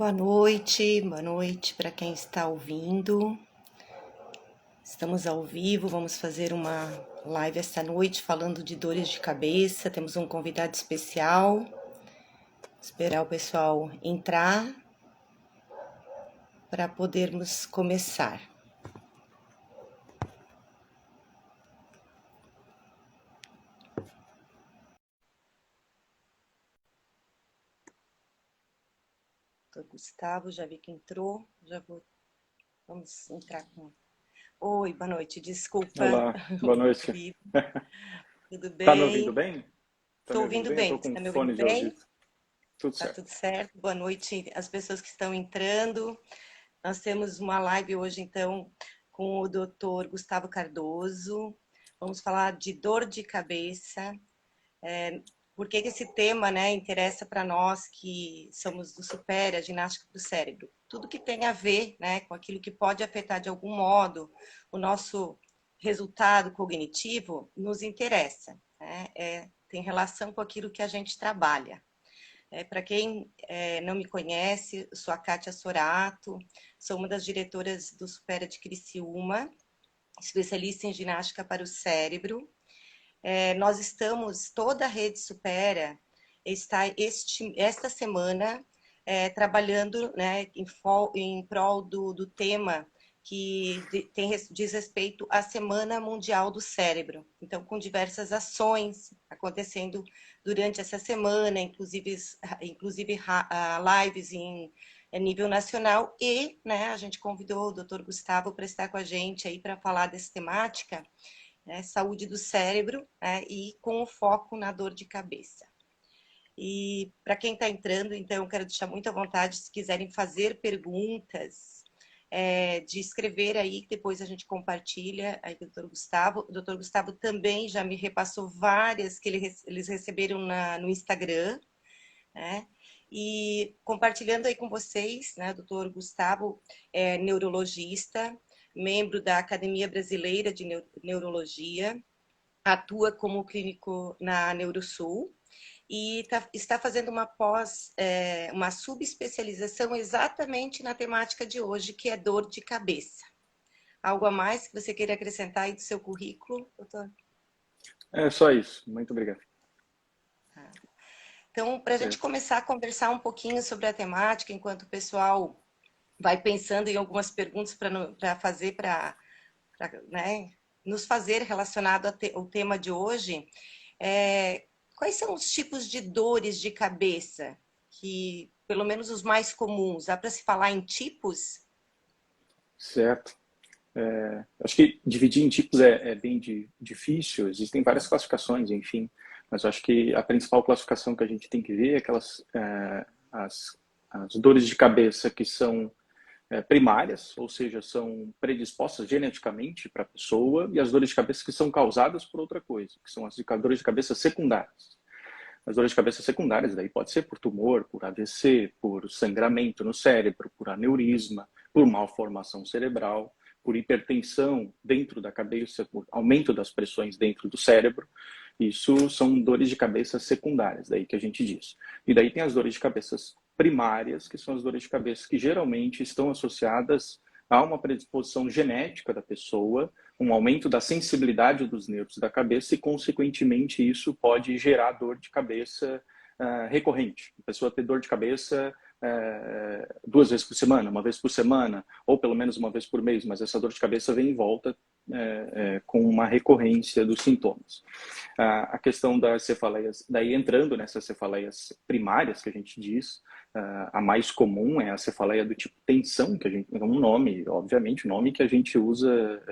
Boa noite para quem está ouvindo. Estamos ao vivo, vamos fazer uma live esta noite falando de dores de cabeça. Temos um convidado especial. Esperar o pessoal entrar para podermos começar. Doutor Gustavo, já vi que entrou. Vamos entrar com... Oi, boa noite, desculpa Olá, boa o noite. ruído. Tudo Tá me ouvindo bem? bem? Tá Estou me ouvindo ouvindo bem? Eu bem. tô Você com está me ouvindo fone de bem? ouvido. Tudo Tá certo. tudo certo? Boa noite às pessoas que estão entrando. Nós temos uma live hoje, então, com o Dr. Gustavo Cardoso. Vamos falar de dor de cabeça. Por que esse tema, né, interessa para nós que somos do Supera, a ginástica do cérebro? Tudo que tem a ver, né, com aquilo que pode afetar de algum modo o nosso resultado cognitivo nos interessa, né? Tem relação com aquilo que a gente trabalha. Para quem não me conhece, eu sou a Kátia Sorato, sou uma das diretoras do Supera de Criciúma, especialista em ginástica para o cérebro. Nós estamos, toda a rede Supera está esta semana trabalhando, né, em prol do tema que diz respeito à Semana Mundial do Cérebro. Então, com diversas ações acontecendo durante essa semana, inclusive lives em nível nacional, e né, a gente convidou o Dr. Gustavo para estar com a gente aí para falar dessa temática, né, saúde do cérebro, né, e com o foco na dor de cabeça. E para quem está entrando, então, eu quero deixar muito à vontade, se quiserem fazer perguntas, de escrever aí, que depois a gente compartilha aí com o Dr. Gustavo. O Dr. Gustavo também já me repassou várias que eles receberam no Instagram, né? E compartilhando aí com vocês, né, o Dr. Gustavo é neurologista, membro da Academia Brasileira de Neurologia, atua como clínico na Neurosul e está fazendo uma subespecialização exatamente na temática de hoje, que é dor de cabeça. Algo a mais que você queira acrescentar aí do seu currículo, doutor? É só isso. Muito obrigado. Então, para a gente Certo. começar a conversar um pouquinho sobre a temática, enquanto o pessoal vai pensando em algumas perguntas para fazer, né, nos fazer relacionado ao tema de hoje, quais são os tipos de dores de cabeça que, pelo menos os mais comuns, dá para se falar em tipos? Certo. Acho que dividir em tipos é bem difícil. Existem várias classificações, enfim. Mas eu acho que a principal classificação que a gente tem que ver é as dores de cabeça que são primárias, ou seja, são predispostas geneticamente para a pessoa, e as dores de cabeça que são causadas por outra coisa, que são as dores de cabeça secundárias. As dores de cabeça secundárias daí pode ser por tumor, por AVC, por sangramento no cérebro, por aneurisma, por malformação cerebral, por hipertensão dentro da cabeça, por aumento das pressões dentro do cérebro. Isso são dores de cabeça secundárias, daí que a gente diz. E daí tem as dores de cabeça primárias, que são as dores de cabeça que geralmente estão associadas a uma predisposição genética da pessoa, um aumento da sensibilidade dos nervos da cabeça e, consequentemente, isso pode gerar dor de cabeça recorrente. A pessoa ter dor de cabeça 2 vezes por semana, 1 vez por semana, ou pelo menos 1 vez por mês, mas essa dor de cabeça vem em volta com uma recorrência dos sintomas. A questão das cefaleias, daí entrando nessas cefaleias primárias que a gente diz, a mais comum é a cefaleia do tipo tensão, que a gente é um nome, obviamente, um nome que a gente usa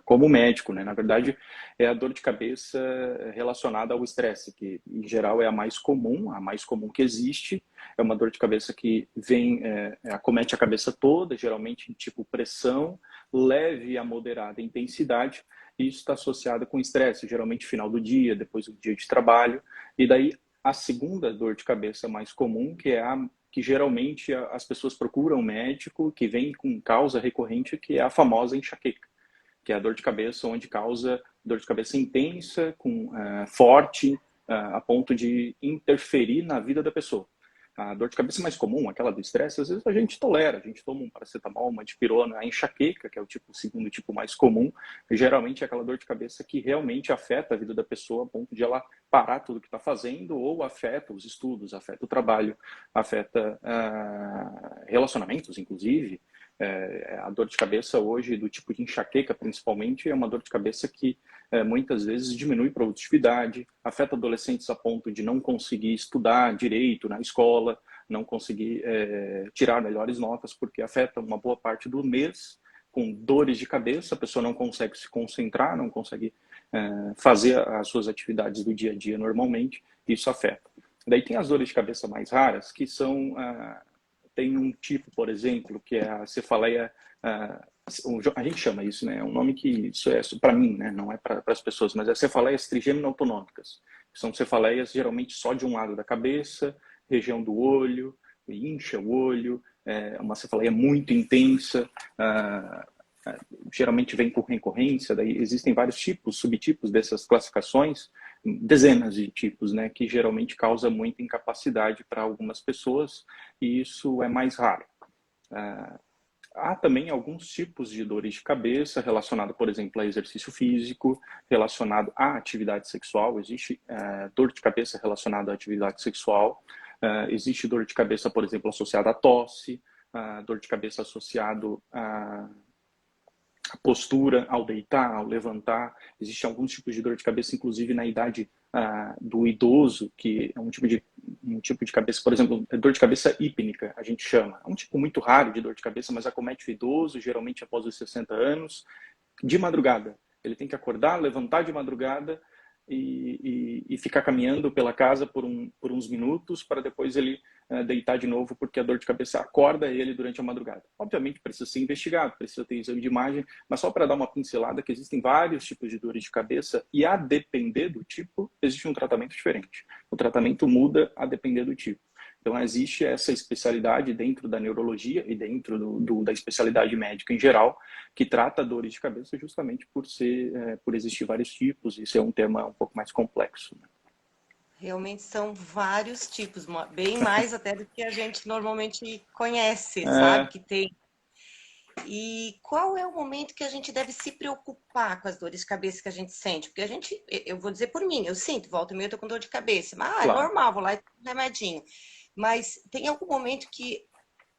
como médico, né? Na verdade, é a dor de cabeça relacionada ao estresse, que em geral é a mais comum que existe. É uma dor de cabeça que acomete a cabeça toda, geralmente em tipo pressão, leve a moderada intensidade, e isso está associado com estresse, geralmente final do dia, depois do dia de trabalho, e daí a segunda dor de cabeça mais comum, que é a que geralmente as pessoas procuram um médico, que vem com causa recorrente, que é a famosa enxaqueca, que é a dor de cabeça onde causa dor de cabeça intensa, forte, a ponto de interferir na vida da pessoa. A dor de cabeça mais comum, aquela do estresse, às vezes a gente tolera, a gente toma um paracetamol, uma dipirona. A enxaqueca, que é o segundo tipo mais comum, geralmente é aquela dor de cabeça que realmente afeta a vida da pessoa a ponto de ela parar tudo que está fazendo, ou afeta os estudos, afeta o trabalho, afeta relacionamentos, inclusive. A dor de cabeça hoje, do tipo de enxaqueca principalmente, é uma dor de cabeça que muitas vezes diminui produtividade, afeta adolescentes a ponto de não conseguir estudar direito na escola, não conseguir tirar melhores notas, porque afeta uma boa parte do mês com dores de cabeça, a pessoa não consegue se concentrar, não consegue fazer as suas atividades do dia a dia normalmente, isso afeta. Daí tem as dores de cabeça mais raras, que são... tem um tipo, por exemplo, que é a cefaleia, a gente chama isso, né? É um nome que isso é para mim, né? Não é para as pessoas, mas é cefaleias trigêmino-autonômicas. São cefaleias geralmente só de um lado da cabeça, região do olho, incha o olho, é uma cefaleia muito intensa, geralmente vem por recorrência, daí existem vários tipos, subtipos dessas classificações, dezenas de tipos, né, que geralmente causa muita incapacidade para algumas pessoas, e isso é mais raro. Há também alguns tipos de dores de cabeça relacionado, por exemplo, a exercício físico, relacionado à atividade sexual. Existe dor de cabeça relacionada à atividade sexual. Existe dor de cabeça, por exemplo, associada à tosse, dor de cabeça associado a postura ao deitar, ao levantar. Existem alguns tipos de dor de cabeça, inclusive na idade do idoso, que é um tipo de cabeça, por exemplo, dor de cabeça hípnica, a gente chama. É um tipo muito raro de dor de cabeça, mas acomete o idoso, geralmente após os 60 anos, de madrugada. Ele tem que acordar, levantar de madrugada e ficar caminhando pela casa por uns minutos para depois ele deitar de novo, porque a dor de cabeça acorda ele durante a madrugada. Obviamente precisa ser investigado, precisa ter exame de imagem, mas só para dar uma pincelada que existem vários tipos de dores de cabeça e a depender do tipo, existe um tratamento diferente. O tratamento muda a depender do tipo. Então, existe essa especialidade dentro da neurologia e dentro da especialidade médica em geral, que trata dores de cabeça justamente por existir vários tipos e ser um tema um pouco mais complexo. Realmente são vários tipos, bem mais até do que a gente normalmente conhece, sabe? Que tem. E qual é o momento que a gente deve se preocupar com as dores de cabeça que a gente sente? Porque eu vou dizer por mim, eu sinto, volta e meia eu tô com dor de cabeça, mas é Claro. normal, vou lá e tomo um remedinho. Mas tem algum momento que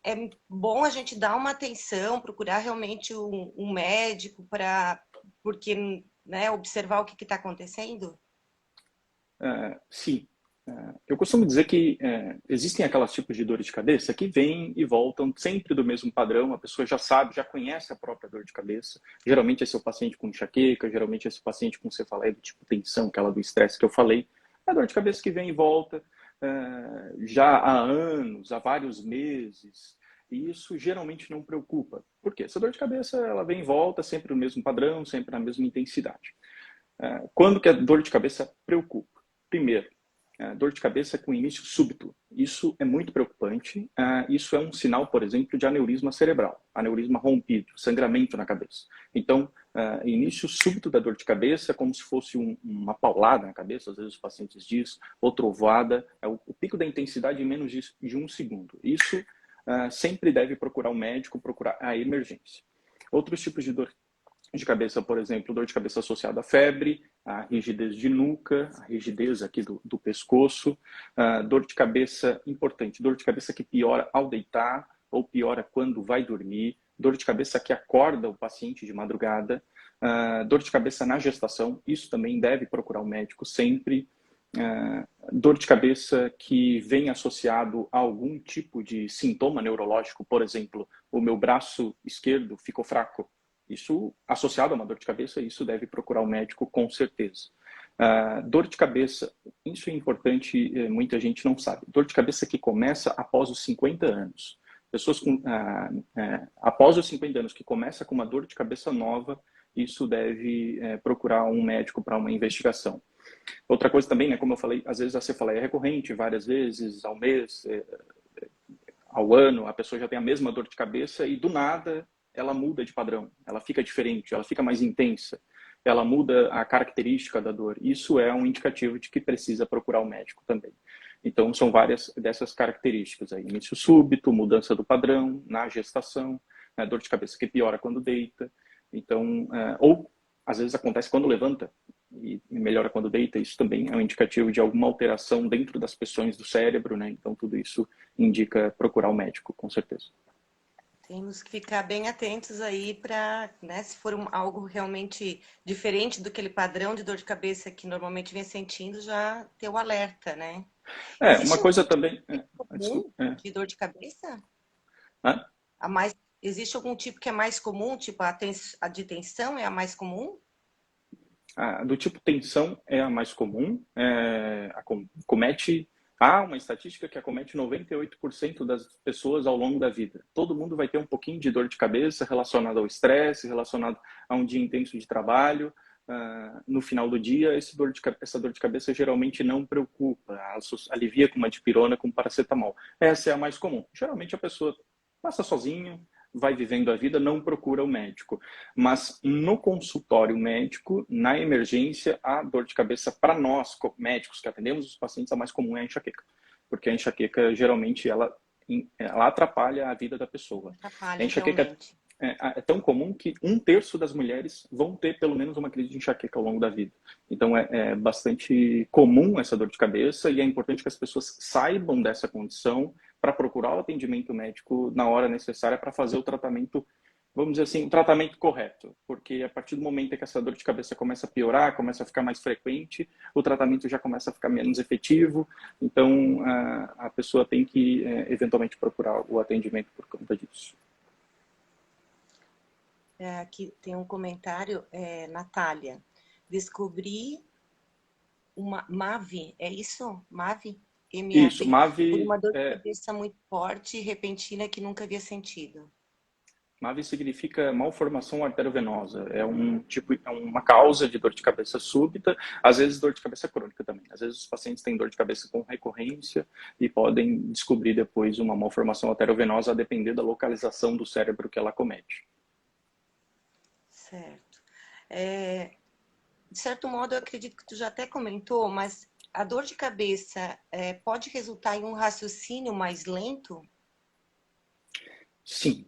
é bom a gente dar uma atenção, procurar realmente um médico porque, né, observar o que está acontecendo? Sim. Eu costumo dizer que existem aquelas tipos de dores de cabeça que vêm e voltam sempre do mesmo padrão, a pessoa já sabe, já conhece a própria dor de cabeça. Geralmente esse é o paciente com enxaqueca, geralmente esse paciente com cefaleia do tipo tensão, aquela do estresse que eu falei. É a dor de cabeça que vem e volta já há anos, há vários meses. E isso geralmente não preocupa. Por quê? Essa dor de cabeça ela vem e volta sempre no mesmo padrão, sempre na mesma intensidade. Quando que a dor de cabeça preocupa? Primeiro, dor de cabeça com início súbito. Isso é muito preocupante. Isso é um sinal, por exemplo, de aneurisma cerebral, aneurisma rompido, sangramento na cabeça. Então, início súbito da dor de cabeça é como se fosse uma paulada na cabeça, às vezes os pacientes dizem, ou trovoada, é o pico da intensidade em menos de 1 segundo. Isso sempre deve procurar um médico, procurar a emergência. Outros tipos de dor de cabeça, por exemplo, dor de cabeça associada à febre, a rigidez de nuca, a rigidez aqui do pescoço, dor de cabeça importante, dor de cabeça que piora ao deitar ou piora quando vai dormir, dor de cabeça que acorda o paciente de madrugada, dor de cabeça na gestação, isso também deve procurar o médico sempre, dor de cabeça que vem associado a algum tipo de sintoma neurológico, por exemplo, o meu braço esquerdo ficou fraco, isso associado a uma dor de cabeça, isso deve procurar o médico com certeza. Dor de cabeça, isso é importante, muita gente não sabe. Dor de cabeça que começa após os 50 anos. Pessoas após os 50 anos que começa com uma dor de cabeça nova, isso deve procurar um médico para uma investigação. Outra coisa também, né, como eu falei, às vezes a cefaleia é recorrente, várias vezes ao mês, ao ano, a pessoa já tem a mesma dor de cabeça e do nada ela muda de padrão, ela fica diferente, ela fica mais intensa, ela muda a característica da dor. Isso é um indicativo de que precisa procurar o médico também. Então, são várias dessas características aí. Início súbito, mudança do padrão, na gestação, né, dor de cabeça que piora quando deita. Então, ou às vezes acontece quando levanta e melhora quando deita. Isso também é um indicativo de alguma alteração dentro das pressões do cérebro, né? Então, tudo isso indica procurar o médico, com certeza. Temos que ficar bem atentos aí para, né, se for algo realmente diferente do aquele padrão de dor de cabeça que normalmente vem sentindo, já ter o alerta, né? Uma Existe um coisa tipo também... comum desculpa. de dor de cabeça? Hã? Existe algum tipo que é mais comum? Tipo, a de tensão é a mais comum? Do tipo tensão é a mais comum, acomete, há uma estatística que acomete 98% das pessoas ao longo da vida. Todo mundo vai ter um pouquinho de dor de cabeça relacionado ao estresse, relacionado a um dia intenso de trabalho. No final do dia, essa dor de cabeça geralmente não preocupa, alivia com uma dipirona, com paracetamol. Essa é a mais comum. Geralmente a pessoa passa sozinho, vai vivendo a vida, não procura o médico. Mas no consultório médico, na emergência, a dor de cabeça, para nós, médicos que atendemos os pacientes, a mais comum é a enxaqueca. Porque a enxaqueca, geralmente, ela atrapalha a vida da pessoa. A Atrapalha enxaqueca realmente. é tão comum que 1/3 das mulheres vão ter pelo menos uma crise de enxaqueca ao longo da vida. Então é bastante comum essa dor de cabeça e é importante que as pessoas saibam dessa condição para procurar o atendimento médico na hora necessária para fazer o tratamento, vamos dizer assim, o tratamento correto. Porque a partir do momento em que essa dor de cabeça começa a piorar, começa a ficar mais frequente, o tratamento já começa a ficar menos efetivo. Então a pessoa tem que eventualmente procurar o atendimento por conta disso. Aqui tem um comentário, Natália. Descobri uma MAV, é isso? MAV? Isso, MAV, por MAVE, uma dor de cabeça muito forte e repentina que nunca havia sentido. MAVE significa malformação arteriovenosa. É uma causa de dor de cabeça súbita, às vezes dor de cabeça crônica também. Às vezes os pacientes têm dor de cabeça com recorrência e podem descobrir depois uma malformação arteriovenosa a depender da localização do cérebro que ela comete. Certo. De certo modo, eu acredito que tu já até comentou, mas a dor de cabeça pode resultar em um raciocínio mais lento? Sim.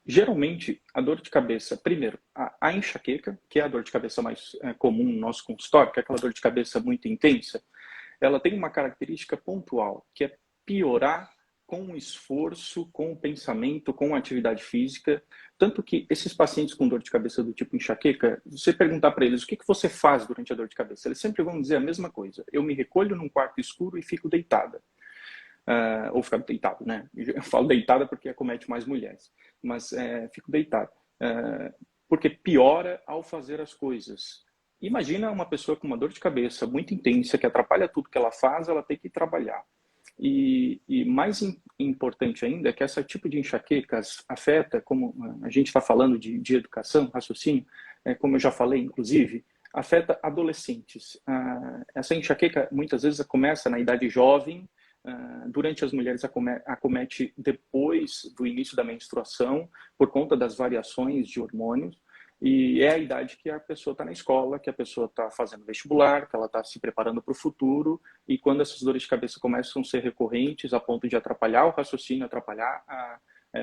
Geralmente, a dor de cabeça, primeiro, a enxaqueca, que é a dor de cabeça mais comum no nosso consultório, que é aquela dor de cabeça muito intensa, ela tem uma característica pontual, que é piorar com o esforço, com o pensamento, com a atividade física. Tanto que esses pacientes com dor de cabeça do tipo enxaqueca, você perguntar para eles o que você faz durante a dor de cabeça, eles sempre vão dizer a mesma coisa. Eu me recolho num quarto escuro e fico deitada. Ou ficar deitado, né? Eu falo deitada porque acomete mais mulheres, mas fico deitado. Porque piora ao fazer as coisas. Imagina uma pessoa com uma dor de cabeça muito intensa, que atrapalha tudo que ela faz, ela tem que trabalhar. E mais importante ainda é que esse tipo de enxaquecas afeta, como a gente está falando de educação, raciocínio, como eu já falei, inclusive, afeta adolescentes. Essa enxaqueca muitas vezes começa na idade jovem, durante as mulheres acomete depois do início da menstruação, por conta das variações de hormônios, e é a idade que a pessoa está na escola, que a pessoa está fazendo vestibular, que ela está se preparando para o futuro, e quando essas dores de cabeça começam a ser recorrentes, a ponto de atrapalhar o raciocínio, atrapalhar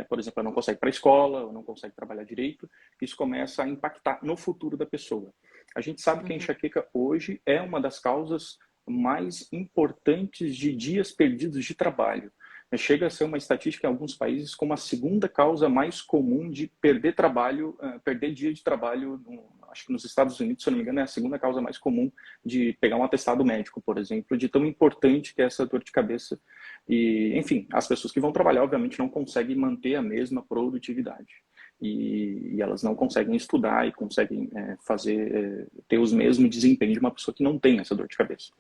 por exemplo, ela não consegue ir para a escola, ou não consegue trabalhar direito, isso começa a impactar no futuro da pessoa. A gente sabe que a enxaqueca hoje é uma das causas mais importantes de dias perdidos de trabalho. Chega a ser uma estatística em alguns países como a segunda causa mais comum de perder trabalho, perder dia de trabalho. Acho que nos Estados Unidos, se eu não me engano, é a segunda causa mais comum de pegar um atestado médico, por exemplo, de tão importante que é essa dor de cabeça. E, enfim, as pessoas que vão trabalhar, obviamente, não conseguem manter a mesma produtividade. E elas não conseguem estudar e conseguem ter os mesmos desempenhos de uma pessoa que não tem essa dor de cabeça.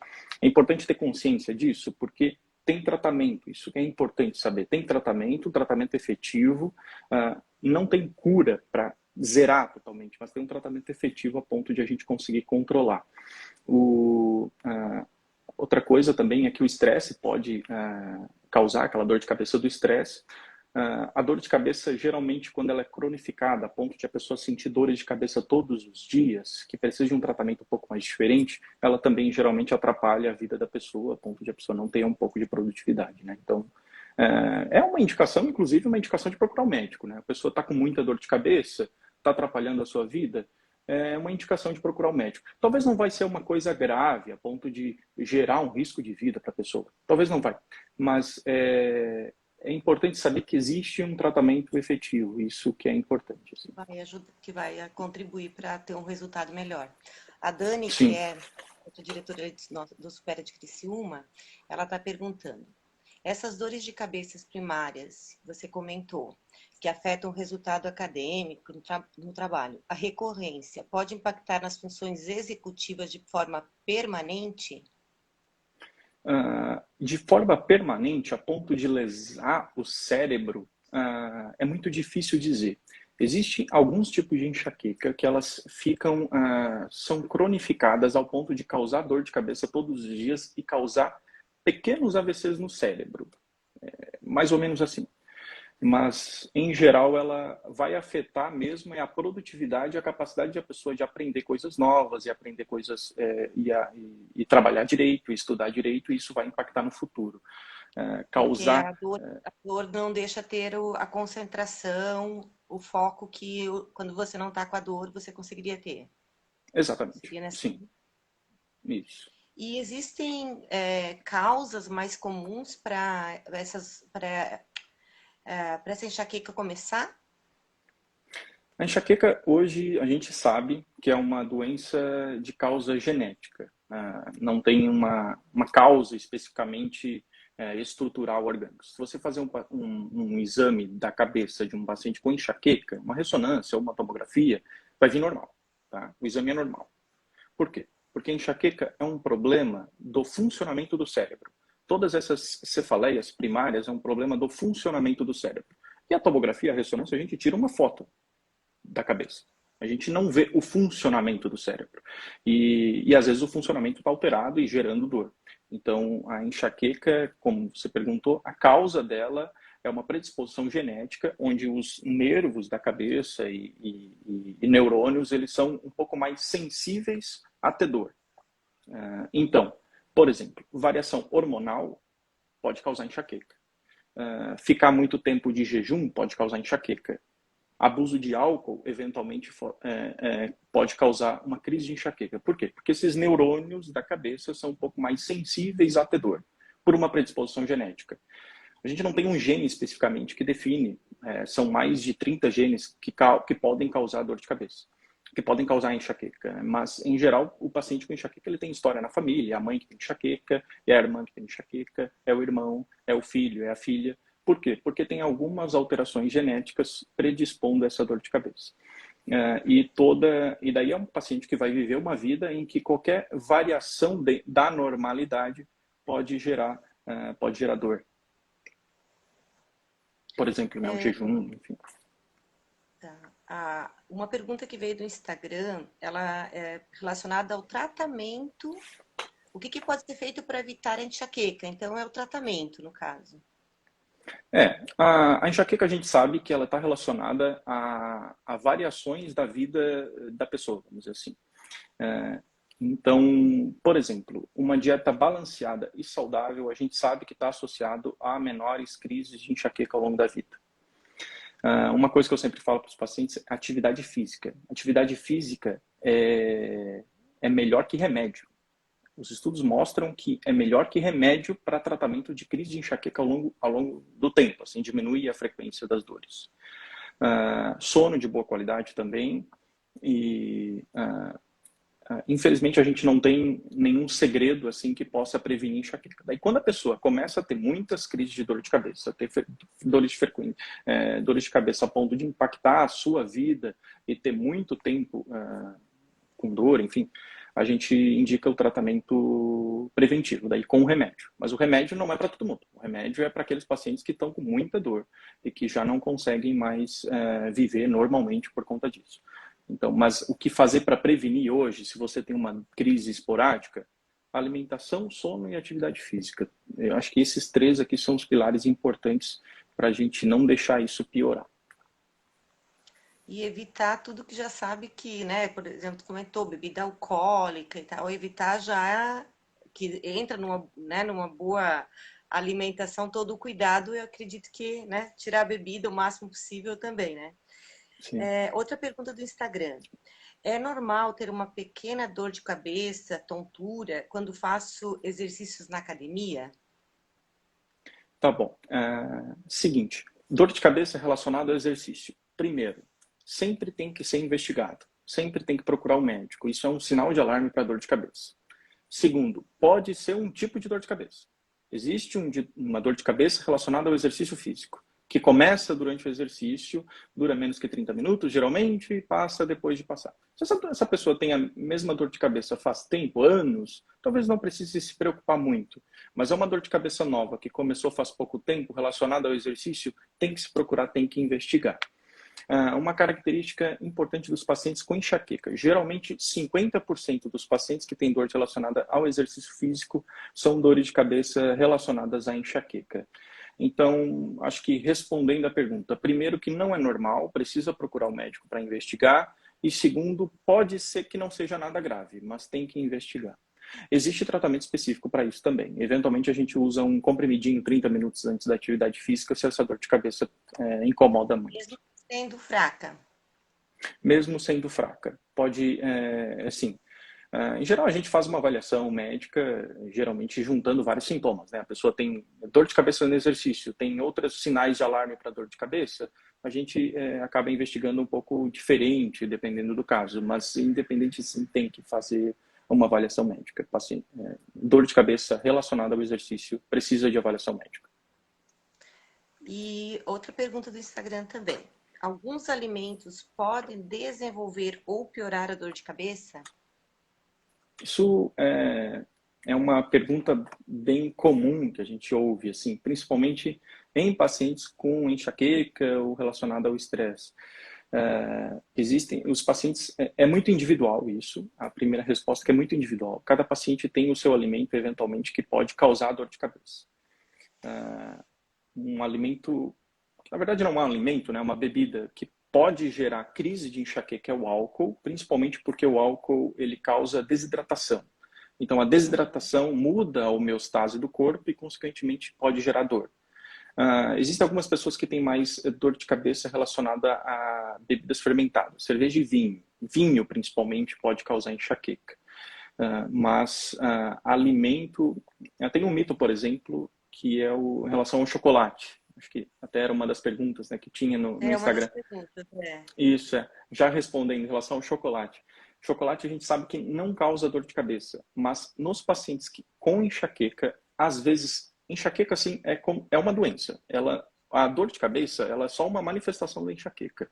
É importante ter consciência disso, porque tem tratamento, isso que é importante saber. Tem tratamento, um tratamento efetivo, não tem cura para zerar totalmente, mas tem um tratamento efetivo a ponto de a gente conseguir controlar. Outra coisa também é que o estresse pode causar aquela dor de cabeça do estresse. A dor de cabeça, geralmente, quando ela é cronificada, a ponto de a pessoa sentir dores de cabeça todos os dias, que precisa de um tratamento um pouco mais diferente, ela também geralmente atrapalha a vida da pessoa, a ponto de a pessoa não ter um pouco de produtividade, né? Então, é uma indicação, inclusive, uma indicação de procurar um médico, né? A pessoa está com muita dor de cabeça, está atrapalhando a sua vida, é uma indicação de procurar um médico. Talvez não vai ser uma coisa grave, a ponto de gerar um risco de vida para a pessoa. Talvez não vai, mas é importante saber que existe um tratamento efetivo, isso que é importante. Assim. Que vai contribuir para ter um resultado melhor. A Dani, que Sim. é a diretora do Supera de Criciúma, ela está perguntando, essas dores de cabeça primárias, você comentou, que afetam o resultado acadêmico no trabalho, a recorrência pode impactar nas funções executivas de forma permanente? De forma permanente, a ponto de lesar o cérebro, é muito difícil dizer. Existem alguns tipos de enxaqueca que elas são cronificadas ao ponto de causar dor de cabeça todos os dias e causar pequenos AVCs no cérebro. Mais ou menos assim. Mas, em geral, ela vai afetar mesmo a produtividade e a capacidade da pessoa de aprender coisas novas e aprender coisas e trabalhar direito, e estudar direito, e isso vai impactar no futuro. Porque a dor não deixa ter a concentração, o foco que quando você não está com a dor, você conseguiria ter. Exatamente, sim, isso. E existem causas mais comuns para essa enxaqueca começar? A enxaqueca, hoje, a gente sabe que é uma doença de causa genética. Não tem uma causa especificamente estrutural orgânica. Se você fazer um exame da cabeça de um paciente com enxaqueca, uma ressonância ou uma tomografia, vai vir normal. Tá? O exame é normal. Por quê? Porque a enxaqueca é um problema do funcionamento do cérebro. Todas essas cefaleias primárias é um problema do funcionamento do cérebro. E a tomografia, a ressonância, a gente tira uma foto da cabeça. A gente não vê o funcionamento do cérebro. E às vezes o funcionamento está alterado e gerando dor. Então, a enxaqueca, como você perguntou, a causa dela é uma predisposição genética, onde os nervos da cabeça e neurônios eles são um pouco mais sensíveis a ter dor. Então, por exemplo, variação hormonal pode causar enxaqueca. Ficar muito tempo de jejum pode causar enxaqueca. Abuso de álcool, eventualmente, pode causar uma crise de enxaqueca. Por quê? Porque esses neurônios da cabeça são um pouco mais sensíveis à ter dor, por uma predisposição genética. A gente não tem um gene especificamente que define, são mais de 30 genes que podem causar dor de cabeça, que podem causar enxaqueca. Mas, em geral, o paciente com enxaqueca ele tem história na família, é a mãe que tem enxaqueca, é a irmã que tem enxaqueca, é o irmão, é o filho, é a filha. Por quê? Porque tem algumas alterações genéticas predispondo a essa dor de cabeça. E daí é um paciente que vai viver uma vida em que qualquer variação da normalidade pode gerar dor. Por exemplo, o jejum, enfim. Tá. Uma pergunta que veio do Instagram, ela é relacionada ao tratamento. O que pode ser feito para evitar a enxaqueca? Então, é o tratamento, no caso. A enxaqueca a gente sabe que ela está relacionada a variações da vida da pessoa, vamos dizer assim. Então, por exemplo, uma dieta balanceada e saudável, a gente sabe que está associado a menores crises de enxaqueca ao longo da vida. Uma coisa que eu sempre falo para os pacientes é atividade física. Atividade física é melhor que remédio. Os estudos mostram que é melhor que remédio para tratamento de crise de enxaqueca ao longo do tempo, assim, diminui a frequência das dores. Sono de boa qualidade também e infelizmente a gente não tem nenhum segredo assim que possa prevenir enxaqueca. Daí quando a pessoa começa a ter muitas crises de dor de cabeça, ter dores de cabeça a ponto de impactar a sua vida e ter muito tempo com dor, enfim, a gente indica o tratamento preventivo, daí com o remédio. Mas o remédio não é para todo mundo. O remédio é para aqueles pacientes que estão com muita dor e que já não conseguem mais viver normalmente por conta disso. Então, mas o que fazer para prevenir hoje, se você tem uma crise esporádica? Alimentação, sono e atividade física. Eu acho que esses três aqui são os pilares importantes para a gente não deixar isso piorar. E evitar tudo que já sabe que, né? Por exemplo, tu comentou bebida alcoólica e tal, evitar já que entra numa, né, numa boa alimentação, todo o cuidado, eu acredito que, né, tirar a bebida o máximo possível também, né? Sim. Outra pergunta do Instagram. É normal ter uma pequena dor de cabeça, tontura, quando faço exercícios na academia? Tá bom. Seguinte, dor de cabeça relacionada ao exercício. Primeiro, sempre tem que ser investigado. Sempre tem que procurar um médico. Isso é um sinal de alarme para dor de cabeça. Segundo, pode ser um tipo de dor de cabeça. Existe uma dor de cabeça relacionada ao exercício físico, que começa durante o exercício, dura menos que 30 minutos, geralmente, e passa depois de passar. Se essa pessoa tem a mesma dor de cabeça faz tempo, anos, talvez não precise se preocupar muito. Mas é uma dor de cabeça nova, que começou faz pouco tempo, relacionada ao exercício, tem que se procurar, tem que investigar. Uma característica importante dos pacientes com enxaqueca. Geralmente, 50% dos pacientes que têm dor relacionada ao exercício físico são dores de cabeça relacionadas à enxaqueca. Então, acho que respondendo à pergunta, primeiro que não é normal, precisa procurar o médico para investigar, e segundo, pode ser que não seja nada grave, mas tem que investigar. Existe tratamento específico para isso também. Eventualmente, a gente usa um comprimidinho 30 minutos antes da atividade física se essa dor de cabeça incomoda muito. Mesmo sendo fraca. Mesmo sendo fraca. Pode, assim, em geral a gente faz uma avaliação médica, geralmente juntando vários sintomas, né? A pessoa tem dor de cabeça no exercício, tem outros sinais de alarme para dor de cabeça, a gente acaba investigando um pouco diferente, dependendo do caso, mas independente sim tem que fazer uma avaliação médica. Paciente, dor de cabeça relacionada ao exercício precisa de avaliação médica. E outra pergunta do Instagram também. Alguns alimentos podem desenvolver ou piorar a dor de cabeça? Isso é uma pergunta bem comum que a gente ouve, assim, principalmente em pacientes com enxaqueca ou relacionada ao estresse. Existem os pacientes, é muito individual isso. A primeira resposta é que é muito individual. Cada paciente tem o seu alimento, eventualmente, que pode causar dor de cabeça. Um alimento, na verdade não é um alimento, né? É uma bebida que pode gerar crise de enxaqueca é o álcool, principalmente porque o álcool ele causa desidratação. Então a desidratação muda a homeostase do corpo e consequentemente pode gerar dor. Existem algumas pessoas que têm mais dor de cabeça relacionada a bebidas fermentadas, cerveja e vinho. Vinho, principalmente, pode causar enxaqueca. Mas alimento... Tem um mito, por exemplo, que é em relação ao chocolate. Acho que até era uma das perguntas, né, que tinha no É uma das Instagram. perguntas, Isso, já respondendo em relação ao chocolate. Chocolate a gente sabe que não causa dor de cabeça, mas nos pacientes com enxaqueca, às vezes, enxaqueca assim é uma doença. A dor de cabeça ela é só uma manifestação da enxaqueca.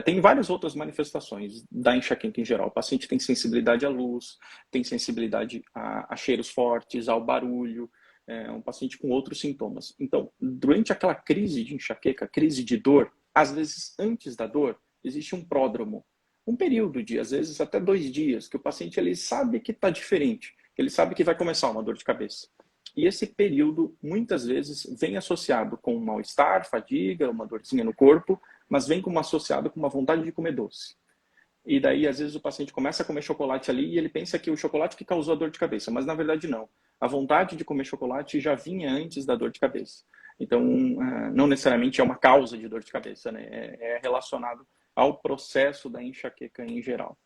Tem várias outras manifestações da enxaqueca em geral. O paciente tem sensibilidade à luz, tem sensibilidade a cheiros fortes, ao barulho, um paciente com outros sintomas. Então, durante aquela crise de enxaqueca, crise de dor, às vezes antes da dor, existe um pródromo, um período de, às vezes, até 2 dias, que o paciente ele sabe que está diferente, ele sabe que vai começar uma dor de cabeça. E esse período, muitas vezes, vem associado com um mal-estar, fadiga, uma dorzinha no corpo, mas vem como associado com uma vontade de comer doce. E daí, às vezes, o paciente começa a comer chocolate ali e ele pensa que o chocolate que causou a dor de cabeça, mas na verdade não. A vontade de comer chocolate já vinha antes da dor de cabeça. Então, não necessariamente é uma causa de dor de cabeça, né? É relacionado ao processo da enxaqueca em geral.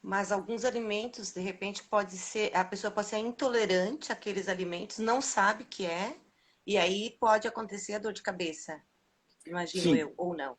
Mas alguns alimentos, de repente, pode ser, a pessoa pode ser intolerante àqueles alimentos, não sabe que é, e aí pode acontecer a dor de cabeça, imagino Sim, eu, ou não.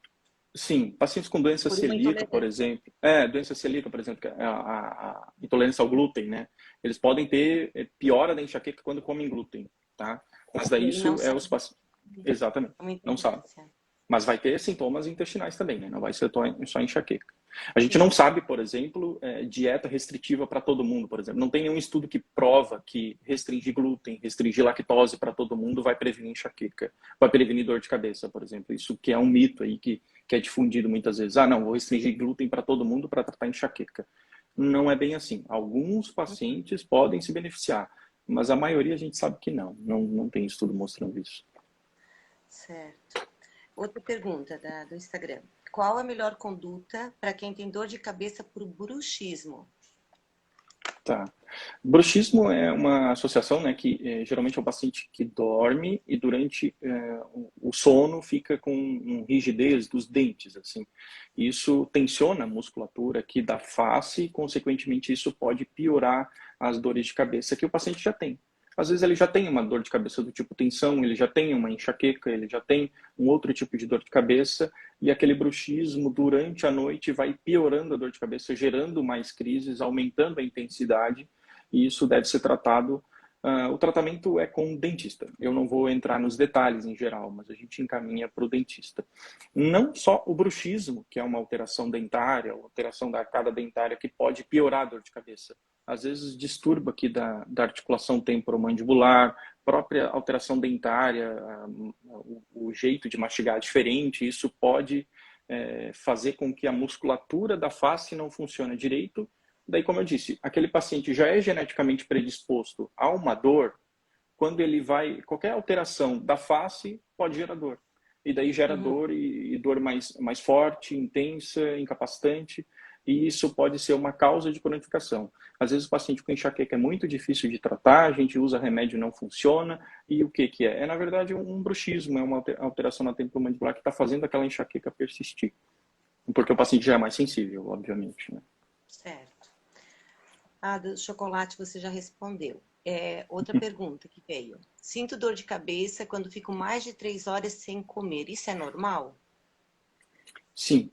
sim. Pacientes com doença Por uma celíaca, por intolerância. exemplo, doença celíaca, por exemplo, que é a intolerância ao glúten, né? Eles podem ter piora da enxaqueca quando comem glúten, tá? Mas daí E aí não isso é os sabe. pacientes. Exatamente, É uma não sabe. intolerância. Mas vai ter sintomas intestinais também, né? Não vai ser só enxaqueca. A gente não sabe, por exemplo, dieta restritiva para todo mundo, por exemplo. Não tem nenhum estudo que prova que restringir glúten, restringir lactose para todo mundo vai prevenir enxaqueca, vai prevenir dor de cabeça, por exemplo. Isso que é um mito aí que é difundido muitas vezes. Não, vou restringir glúten para todo mundo para tratar enxaqueca. Não é bem assim. Alguns pacientes podem se beneficiar, mas a maioria a gente sabe que não. Não tem estudo mostrando isso. Certo. Outra pergunta do Instagram. Qual a melhor conduta para quem tem dor de cabeça por bruxismo? Tá. Bruxismo é uma associação, né, que geralmente é o paciente que dorme e durante o sono fica com rigidez dos dentes, assim. Isso tensiona a musculatura aqui da face e, consequentemente, isso pode piorar as dores de cabeça que o paciente já tem. Às vezes ele já tem uma dor de cabeça do tipo tensão, ele já tem uma enxaqueca, ele já tem um outro tipo de dor de cabeça e aquele bruxismo durante a noite vai piorando a dor de cabeça, gerando mais crises, aumentando a intensidade e isso deve ser tratado. O tratamento é com o dentista. Eu não vou entrar nos detalhes em geral, mas a gente encaminha para o dentista. Não só o bruxismo, que é uma alteração dentária, uma alteração da arcada dentária que pode piorar a dor de cabeça. Às vezes disturba aqui da articulação temporomandibular, própria alteração dentária, o jeito de mastigar é diferente, isso pode fazer com que a musculatura da face não funcione direito. Daí, como eu disse, aquele paciente já é geneticamente predisposto a uma dor, quando ele vai, qualquer alteração da face pode gerar dor. E daí gera dor e dor mais forte, intensa, incapacitante, e isso pode ser uma causa de cronificação. Às vezes o paciente com enxaqueca é muito difícil de tratar, a gente usa remédio e não funciona, e o que que é? É, na verdade, um bruxismo, é uma alteração na temporomandibular que está fazendo aquela enxaqueca persistir. Porque o paciente já é mais sensível, obviamente, né? Certo. Do chocolate você já respondeu. Outra pergunta que veio. Sinto dor de cabeça quando fico mais de 3 horas sem comer. Isso é normal? Sim.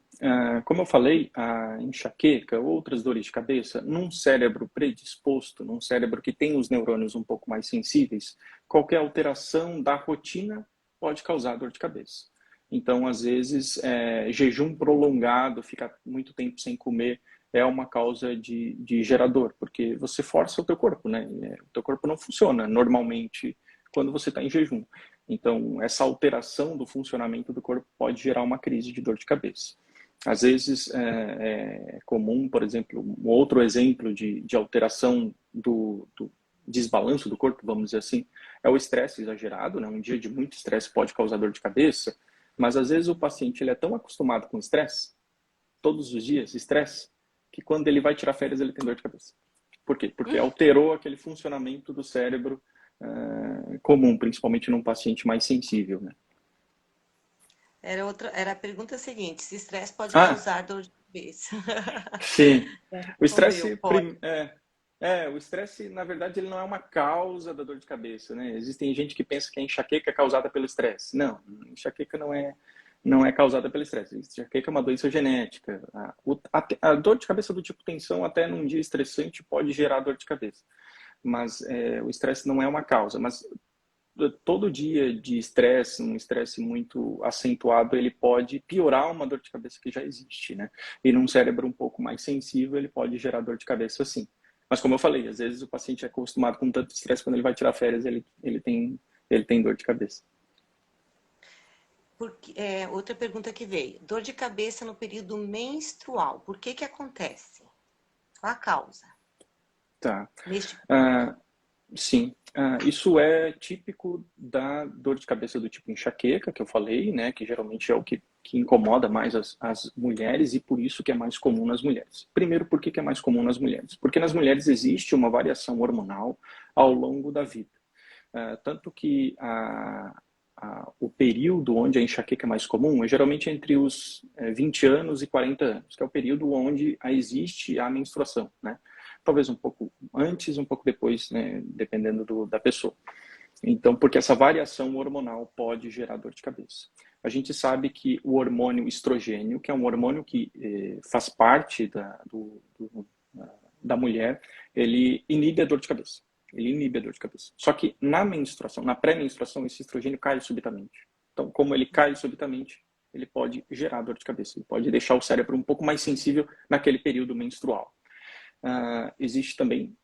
Como eu falei, a enxaqueca, outras dores de cabeça, num cérebro predisposto, num cérebro que tem os neurônios um pouco mais sensíveis, qualquer alteração da rotina pode causar dor de cabeça. Então, às vezes, jejum prolongado, ficar muito tempo sem comer, é uma causa de gerador, porque você força o teu corpo, né? O teu corpo não funciona normalmente quando você está em jejum. Então, essa alteração do funcionamento do corpo pode gerar uma crise de dor de cabeça. Às vezes é comum, por exemplo, um outro exemplo de alteração do desbalanço do corpo, vamos dizer assim, é o estresse exagerado, né? Um dia de muito estresse pode causar dor de cabeça, mas às vezes o paciente ele é tão acostumado com estresse, todos os dias, estresse, que quando ele vai tirar férias ele tem dor de cabeça. Por quê? Porque alterou aquele funcionamento do cérebro comum, principalmente num paciente mais sensível, né? Era a pergunta seguinte: se estresse pode Ah, causar dor de cabeça? sim. Já O respondeu, estresse, pode. o estresse, na verdade, ele não é uma causa da dor de cabeça, né? Existem gente que pensa que a enxaqueca é causada pelo estresse. Não, a enxaqueca não é causada pelo estresse. A enxaqueca é uma doença genética. A dor de cabeça do tipo tensão, até num dia estressante, pode gerar dor de cabeça. Mas o estresse não é uma causa. Mas todo dia de estresse, um estresse muito acentuado, ele pode piorar uma dor de cabeça que já existe, né? E num cérebro um pouco mais sensível, ele pode gerar dor de cabeça sim. Mas como eu falei, às vezes o paciente é acostumado com tanto estresse, quando ele vai tirar férias, ele tem dor de cabeça. Outra pergunta que veio. Dor de cabeça no período menstrual. Por que que acontece? Qual a causa? Tá. Neste Ah, sim, isso é típico da dor de cabeça do tipo enxaqueca, que eu falei, né, que geralmente é o que incomoda mais as mulheres e por isso que é mais comum nas mulheres. Primeiro, por que que é mais comum nas mulheres? Porque nas mulheres existe uma variação hormonal ao longo da vida. Tanto que o período onde a enxaqueca é mais comum é geralmente entre os 20 anos e 40 anos, que é o período onde existe a menstruação, né? Talvez um pouco antes, um pouco depois, né, dependendo da pessoa. Então, porque essa variação hormonal pode gerar dor de cabeça. A gente sabe que o hormônio estrogênio, que é um hormônio que faz parte da mulher, ele inibe a dor de cabeça. Ele inibe a dor de cabeça. Só que na menstruação, na pré-menstruação, esse estrogênio cai subitamente. Então, como ele cai subitamente, ele pode gerar dor de cabeça. Ele pode deixar o cérebro um pouco mais sensível naquele período menstrual. Existe também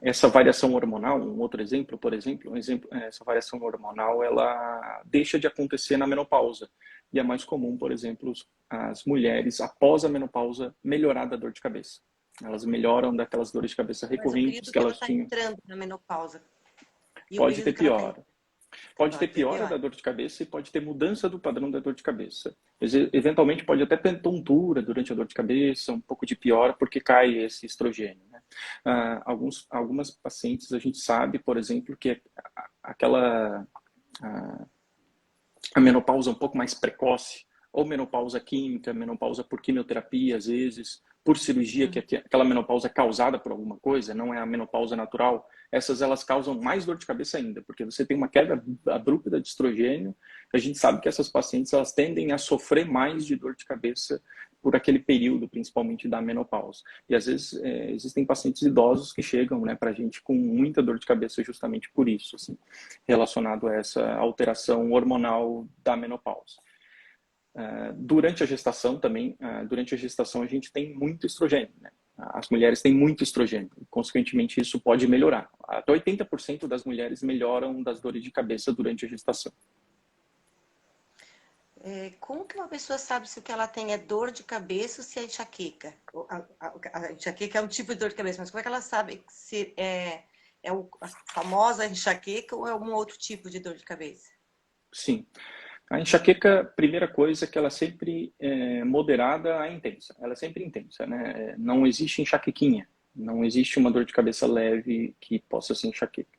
essa variação hormonal, um outro exemplo, por exemplo, essa variação hormonal, ela deixa de acontecer na menopausa. E é mais comum, por exemplo, as mulheres, após a menopausa, melhorar da dor de cabeça. Elas melhoram daquelas dores de cabeça Mas o recorrentes período que que ela elas está tinham. entrando na menopausa e o Pode ter período que ela está pior. Pode ter Pode ter piora da pior. dor de cabeça e pode ter mudança do padrão da dor de cabeça. Eventualmente pode até ter tontura durante a dor de cabeça, um pouco de piora porque cai esse estrogênio, né? Algumas pacientes a gente sabe, por exemplo, que aquela a menopausa um pouco mais precoce, ou menopausa química, menopausa por quimioterapia, às vezes, por cirurgia, que é aquela menopausa causada por alguma coisa, não é a menopausa natural, essas elas causam mais dor de cabeça ainda, porque você tem uma queda abrupta de estrogênio, a gente sabe que essas pacientes elas tendem a sofrer mais de dor de cabeça por aquele período, principalmente da menopausa. E às vezes existem pacientes idosos que chegam, né, para a gente com muita dor de cabeça justamente por isso, assim, relacionado a essa alteração hormonal da menopausa. Durante a gestação também, durante a gestação a gente tem muito estrogênio, né? As mulheres têm muito estrogênio, consequentemente isso pode melhorar. Até 80% das mulheres melhoram das dores de cabeça durante a gestação. Como que uma pessoa sabe se o que ela tem é dor de cabeça ou se é enxaqueca? A enxaqueca é um tipo de dor de cabeça, mas como é que ela sabe se a famosa enxaqueca ou é um outro tipo de dor de cabeça? Sim. A enxaqueca, primeira coisa, é que ela sempre é moderada a intensa. Ela é sempre intensa, né? Não existe enxaquequinha. Não existe uma dor de cabeça leve que possa ser enxaqueca.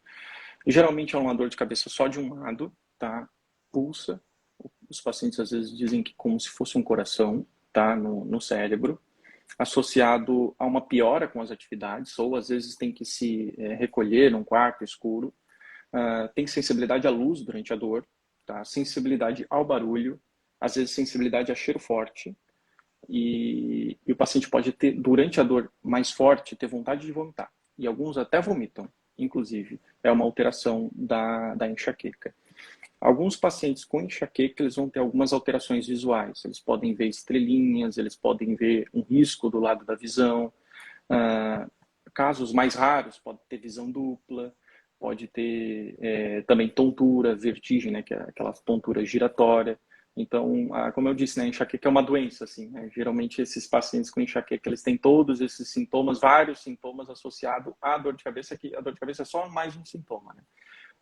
Geralmente é uma dor de cabeça só de um lado, tá? Pulsa. Os pacientes às vezes dizem que como se fosse um coração, tá? No cérebro. Associado a uma piora com as atividades, ou às vezes tem que se recolher num quarto escuro. Tem sensibilidade à luz durante a dor, tá? Sensibilidade ao barulho, às vezes sensibilidade a cheiro forte, e o paciente pode ter, durante a dor mais forte, ter vontade de vomitar. E alguns até vomitam, inclusive. É uma alteração da enxaqueca. Alguns pacientes com enxaqueca, eles vão ter algumas alterações visuais. Eles podem ver estrelinhas, eles podem ver um risco do lado da visão. Casos mais raros, pode ter visão dupla, pode ter também tontura, vertigem, né, que é aquela tontura giratória. Então, como eu disse, né, enxaqueca é uma doença, assim, né? Geralmente esses pacientes com enxaqueca, eles têm todos esses sintomas, vários sintomas associados à dor de cabeça, que a dor de cabeça é só mais um sintoma, né?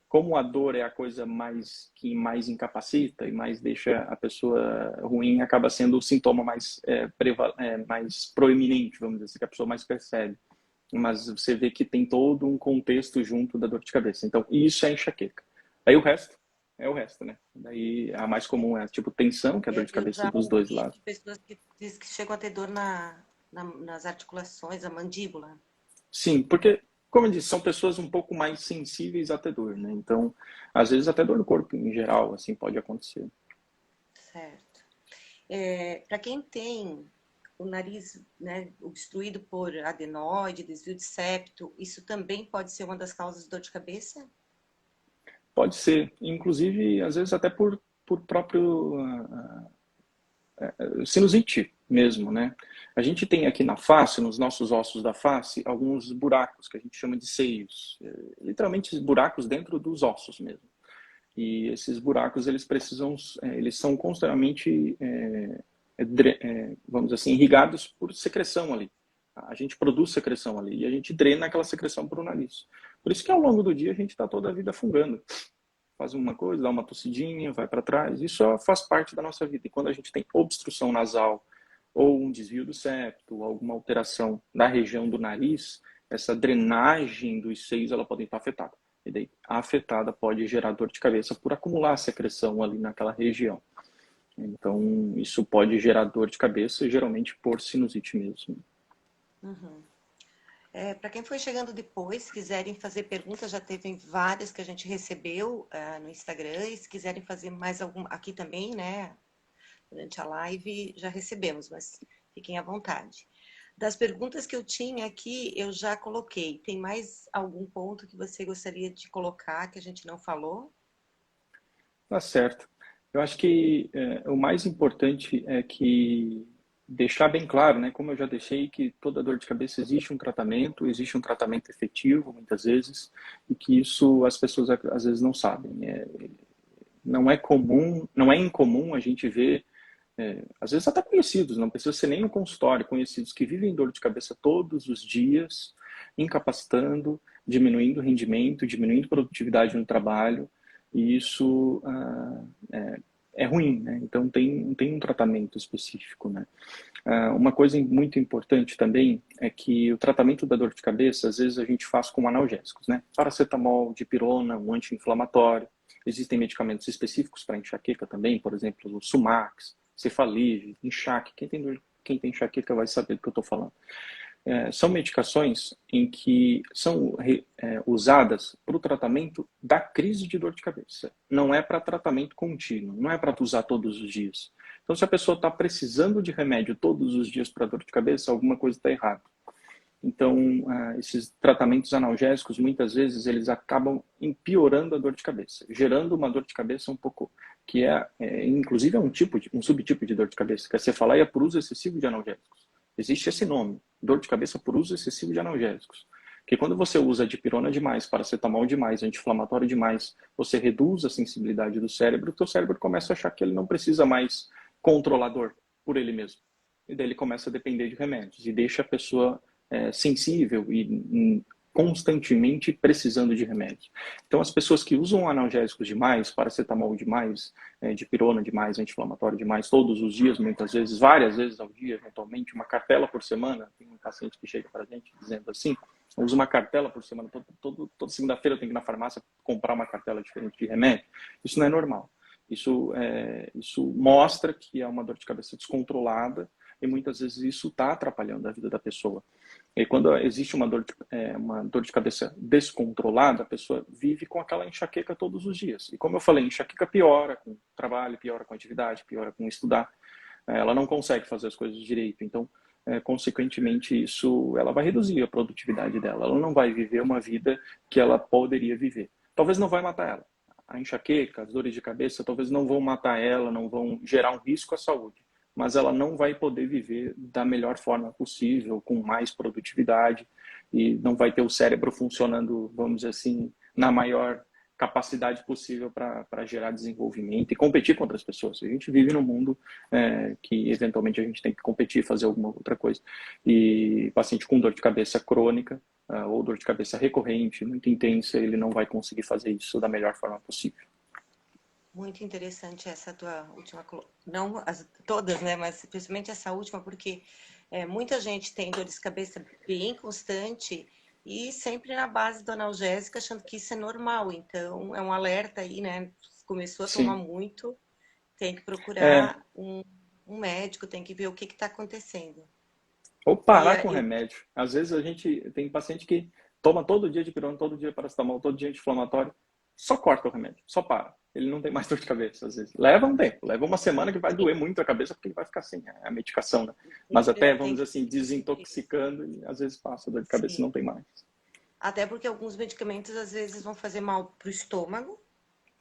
Como a dor é a coisa que mais incapacita e mais deixa a pessoa ruim, acaba sendo o sintoma mais proeminente, vamos dizer assim, que a pessoa mais percebe. Mas você vê que tem todo um contexto junto da dor de cabeça. Então, isso é enxaqueca. Aí o resto é o resto, né? Daí a mais comum é tipo tensão, que é a dor de Eu cabeça já dos dois ouvi lados. de pessoas que dizem que chegam a ter dor nas articulações, a mandíbula. Sim, porque, como eu disse, são pessoas um pouco mais sensíveis à ter dor, né? Então, às vezes até dor no corpo em geral, assim, pode acontecer. Certo. Para quem tem o nariz, né, obstruído por adenoide, desvio de septo, isso também pode ser uma das causas de dor de cabeça? Pode ser, inclusive, às vezes até por próprio sinusite mesmo, né? A gente tem aqui na face, nos nossos ossos da face, alguns buracos que a gente chama de seios, literalmente buracos dentro dos ossos mesmo. E esses buracos eles precisam, eles são constantemente, vamos dizer assim, irrigados por secreção ali. A gente produz secreção ali e a gente drena aquela secreção para o nariz. Por isso que ao longo do dia a gente está toda a vida fungando. Faz uma coisa, dá uma tossidinha, vai para trás. Isso faz parte da nossa vida. E quando a gente tem obstrução nasal ou um desvio do septo, alguma alteração da região do nariz, essa drenagem dos seios ela pode estar afetada. E daí, a afetada pode gerar dor de cabeça por acumular secreção ali naquela região. Então, isso pode gerar dor de cabeça, geralmente por sinusite mesmo. Uhum. Para quem foi chegando depois, se quiserem fazer perguntas, já teve várias que a gente recebeu no Instagram, e se quiserem fazer mais alguma aqui também, né? Durante a live já recebemos, mas fiquem à vontade. Das perguntas que eu tinha aqui, eu já coloquei. Tem mais algum ponto que você gostaria de colocar que a gente não falou? Tá certo. Eu acho que o mais importante é que deixar bem claro, né, como eu já deixei, que toda dor de cabeça existe um tratamento efetivo, muitas vezes, e que isso as pessoas às vezes não sabem. Não é comum, não é incomum a gente ver, às vezes até conhecidos, não precisa ser nem no consultório, conhecidos que vivem dor de cabeça todos os dias, incapacitando, diminuindo o rendimento, diminuindo a produtividade no trabalho, e isso é ruim, né? Então tem um tratamento específico, né? Uma coisa muito importante também é que o tratamento da dor de cabeça, às vezes a gente faz com analgésicos, né? Paracetamol, dipirona, um anti-inflamatório. Existem medicamentos específicos para enxaqueca também, por exemplo, o Sumax, Cefalive, enxaque. Quem tem enxaqueca vai saber do que eu estou falando. São medicações em que são usadas para o tratamento da crise de dor de cabeça. Não é para tratamento contínuo, não é para usar todos os dias. Então, se a pessoa está precisando de remédio todos os dias para dor de cabeça, alguma coisa está errada. Então, esses tratamentos analgésicos, muitas vezes, eles acabam empeorando a dor de cabeça, gerando uma dor de cabeça um pouco, que inclusive, é um subtipo de dor de cabeça, que é a cefaleia por uso excessivo de analgésicos. Existe esse nome, dor de cabeça por uso excessivo de analgésicos. Que quando você usa dipirona demais, paracetamol demais, anti-inflamatório demais, você reduz a sensibilidade do cérebro, o teu cérebro começa a achar que ele não precisa mais controlar a dor por ele mesmo. E daí ele começa a depender de remédios e deixa a pessoa sensível e constantemente precisando de remédios. Então, as pessoas que usam analgésicos demais, paracetamol demais, dipirona demais, anti-inflamatório demais, todos os dias, muitas vezes, várias vezes ao dia, eventualmente, uma cartela por semana, tem um paciente que chega para a gente dizendo assim, usa uma cartela por semana, toda segunda-feira eu tenho que ir na farmácia comprar uma cartela diferente de remédio. Isso não é normal. Isso mostra que é uma dor de cabeça descontrolada e muitas vezes isso está atrapalhando a vida da pessoa. E quando existe uma dor de cabeça descontrolada, a pessoa vive com aquela enxaqueca todos os dias. E como eu falei, enxaqueca piora com trabalho, piora com atividade, piora com estudar. Ela não consegue fazer as coisas direito. Então, consequentemente, ela vai reduzir a produtividade dela. Ela não vai viver uma vida que ela poderia viver. Talvez não vai matar ela. A enxaqueca, as dores de cabeça, talvez não vão matar ela, não vão gerar um risco à saúde, mas ela não vai poder viver da melhor forma possível, com mais produtividade, e não vai ter o cérebro funcionando, vamos dizer assim, na maior capacidade possível para gerar desenvolvimento e competir com outras pessoas. A gente vive num mundo que eventualmente a gente tem que competir, fazer alguma outra coisa. E paciente com dor de cabeça crônica ou dor de cabeça recorrente, muito intensa, ele não vai conseguir fazer isso da melhor forma possível. Muito interessante essa tua última, não todas, né, mas principalmente essa última, porque muita gente tem dor de cabeça bem constante e sempre na base do analgésico, achando que isso é normal. Então, é um alerta aí, né? Começou a tomar Sim. muito, tem que É, procurar um médico, tem que ver o que está acontecendo. ou E parar com remédio. Às vezes a gente tem paciente que toma todo dia dipirona, todo dia paracetamol, todo dia anti-inflamatório, só corta o remédio, só para. Ele não tem mais dor de cabeça, às vezes. Leva um tempo, leva uma semana que vai doer muito a cabeça porque ele vai ficar sem a medicação, né? Mas até, tem vamos dizer que assim, desintoxicando e às vezes passa a dor de cabeça e sim. não tem mais. Até porque alguns medicamentos às vezes vão fazer mal para o estômago.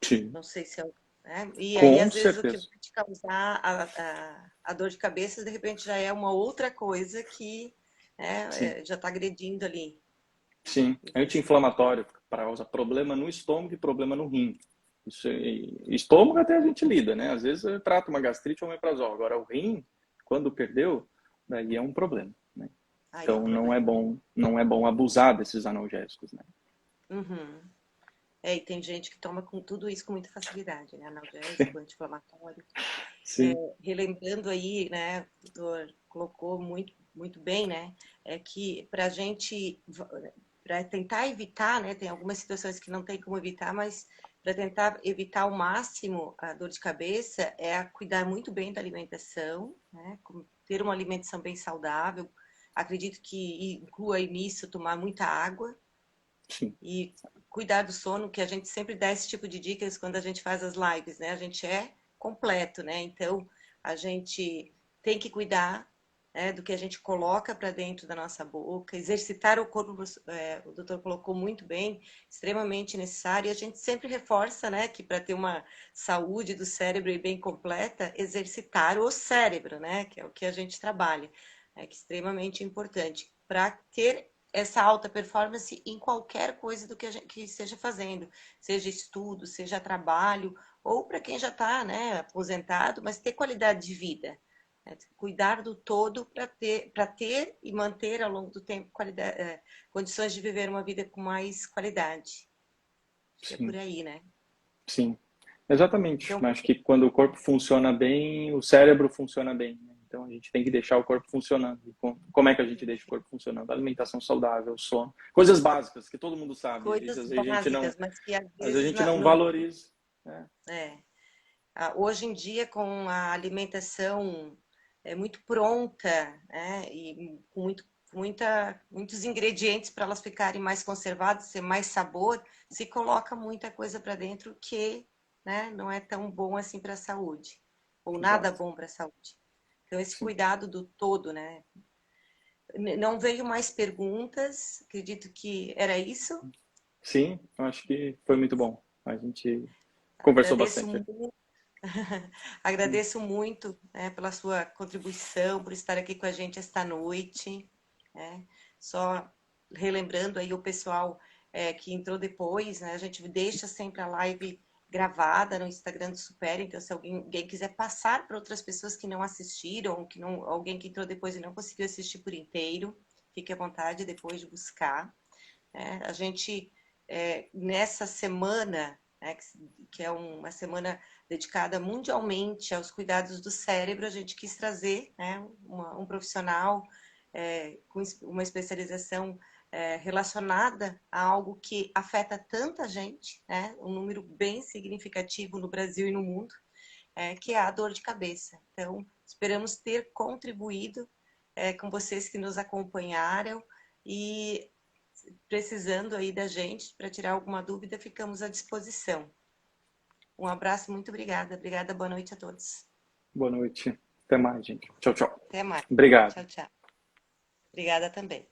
Sim, Não sei se é o. Né? E aí, com às vezes, o que vai certeza. te causar a dor de cabeça, de repente, já é uma outra coisa que Sim, já está agredindo ali. sim. Anti-inflamatório para causar problema no estômago e problema no rim. Estômago até a gente lida, né? Às vezes trata uma gastrite ou um omeprazol. Agora o rim, quando perdeu, daí é um problema, né? Aí é um Então problema. não é bom abusar desses analgésicos, né? Uhum. E tem gente que toma com tudo isso com muita facilidade, né? Analgésico, anti-inflamatório. Sim, Relembrando aí, né? O doutor colocou muito, muito bem, né? É que para a gente, para tentar evitar, né? Tem algumas situações que não tem como evitar, mas para tentar evitar ao máximo a dor de cabeça é cuidar muito bem da alimentação, né? Ter uma alimentação bem saudável. Acredito que inclua aí nisso tomar muita água sim, e cuidar do sono, que a gente sempre dá esse tipo de dicas quando a gente faz as lives, né? A gente é completo, né? Então, a gente tem que cuidar do que a gente coloca para dentro da nossa boca, exercitar o corpo, o doutor colocou muito bem, extremamente necessário, e a gente sempre reforça, né, que para ter uma saúde do cérebro bem completa, exercitar o cérebro, né, que é o que a gente trabalha, que é extremamente importante, para ter essa alta performance em qualquer coisa do que a gente que esteja fazendo, seja estudo, seja trabalho, ou para quem já está, né, aposentado, mas ter qualidade de vida. Né? Cuidar do todo para ter e manter ao longo do tempo condições de viver uma vida com mais qualidade. Acho que é por sim. aí, né? Sim, exatamente. Então, Mas acho que quando o corpo funciona bem, o cérebro funciona bem, né? Então a gente tem que deixar o corpo funcionando. E como é que a gente deixa o corpo funcionando? Alimentação saudável, sono, coisas básicas que todo mundo sabe. coisas Às vezes básicas, mas que às vezes a gente não valoriza. Né? é, hoje em dia, com a alimentação muito pronta, né, e com muitos ingredientes para elas ficarem mais conservadas, ter mais sabor, se coloca muita coisa para dentro que, né, não é tão bom assim para a saúde, ou nada Exato. bom para a saúde. Então, esse Sim. cuidado do todo, né? Não veio mais perguntas, acredito que era isso. Sim, eu acho que foi muito bom. A gente conversou Agradeço bastante. muito. Agradeço muito, né, pela sua contribuição, por estar aqui com a gente esta noite, né? Só relembrando aí o pessoal que entrou depois, né? A gente deixa sempre a live gravada no Instagram do Super, então se alguém quiser passar para outras pessoas que não assistiram, que não, alguém que entrou depois e não conseguiu assistir por inteiro, fique à vontade depois de buscar. Né? A gente, nessa semana, né, que é uma semana dedicada mundialmente aos cuidados do cérebro, a gente quis trazer, né, um profissional com uma especialização relacionada a algo que afeta tanta gente, né, um número bem significativo no Brasil e no mundo, que é a dor de cabeça. Então, esperamos ter contribuído com vocês que nos acompanharam e precisando aí da gente para tirar alguma dúvida, ficamos à disposição. Um abraço, muito obrigada. Obrigada, boa noite a todos. Boa noite. Até mais, gente. Tchau, tchau. Até mais. Obrigado. Tchau, tchau. Obrigada também.